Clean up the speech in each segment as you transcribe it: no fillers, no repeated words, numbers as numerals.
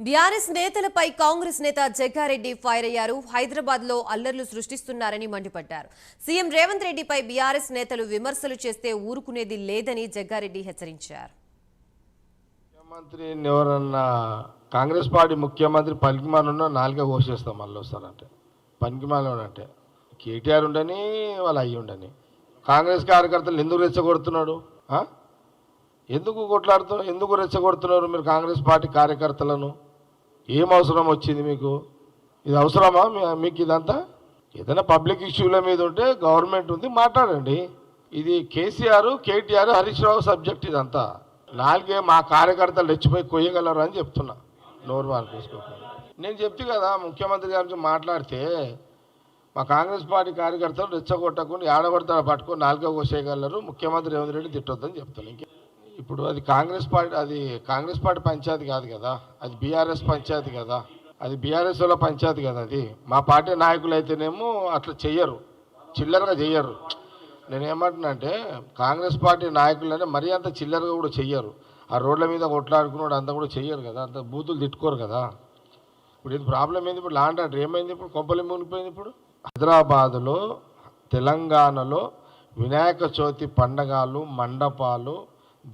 BRS నేతలపై కాంగ్రెస్ నేత Jaggareddy fire అయ్యారు. హైదరాబాద్ లో అల్లర్లు సృష్టిస్తున్నారని మండిపడ్డారు. సీఎం రేవంత్ రెడ్డిపై బీఆర్ఎస్ నేతలు విమర్శలు చేస్తే ఊరుకునేది లేదని జగ్గారెడ్డి హెచ్చరించారు. ముఖ్యమంత్రి ఎవరన్నా కాంగ్రెస్ పార్టీ ముఖ్యమంత్రి పనికిమాలిన నాలుగే కోసేస్తాం మళ్ళీ వస్తారంటే పనికిమాలంటే కేటీఆర్ ఉండని వాళ్ళు అయ్యి ఉండని కాంగ్రెస్ కార్యకర్తలు ఎందుకు రెచ్చగొడుతున్నాడు? ఎందుకు కొట్లాడుతున్నారు? ఎందుకు రెచ్చగొడుతున్నారు మీరు కాంగ్రెస్ పార్టీ కార్యకర్తలను? ఏం అవసరం వచ్చింది మీకు? ఇది అవసరమా మీకు? ఇదంతా ఏదైనా పబ్లిక్ ఇష్యూల మీద ఉంటే గవర్నమెంట్ ఉంది, మాట్లాడండి. ఇది కేటీఆర్ హరీష్ రావు సబ్జెక్ట్. ఇదంతా నాలుగే మా కార్యకర్తలు రెచ్చిపోయి కొయ్యగలరు అని చెప్తున్నా. నోరు మార్చేసుకోకుండా నేను చెప్తే కదా, ముఖ్యమంత్రి గారి గురించి మాట్లాడితే మా కాంగ్రెస్ పార్టీ కార్యకర్తలు రెచ్చగొట్టకుండా ఆడబడతాడు పట్టుకొని నాలుగో కోసేయగలరు, ముఖ్యమంత్రి రేవంత్ రెడ్డి తిట్టొద్దని చెప్తాను. ఇప్పుడు అది కాంగ్రెస్ పార్టీ పంచాయతీ కాదు కదా, అది బీఆర్ఎస్ పంచాయతీ కదా, అది బీఆర్ఎస్ వాళ్ళ పంచాయతీ కదా. అది మా పార్టీ నాయకులు అయితేనేమో అట్లా చెయ్యరు, చిల్లరగా చెయ్యరు. నేనేమంటున్నా అంటే కాంగ్రెస్ పార్టీ నాయకులనే మరీ అంత చిల్లరగా కూడా చెయ్యరు. ఆ రోడ్ల మీద కొట్లాడుకున్నాడు అంతా కూడా చెయ్యరు కదా, అంత బూతులు తిట్టుకోరు కదా. ఇప్పుడు ఇది ప్రాబ్లం ఏంది? ఇప్పుడు లాంటి ఆర్డర్ ఏమైంది? ఇప్పుడు కొంపలు మునిగిపోయింది. ఇప్పుడు హైదరాబాదులో తెలంగాణలో వినాయక చవితి పండగలు, మండపాలు,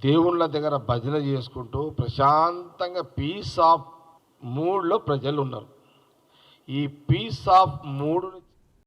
దేవుళ్ళ దగ్గర భజన చేసుకుంటూ ప్రశాంతంగా పీస్ ఆఫ్ మూడ్లో ప్రజలు ఉన్నారు. ఈ పీస్ ఆఫ్ మూడ్ని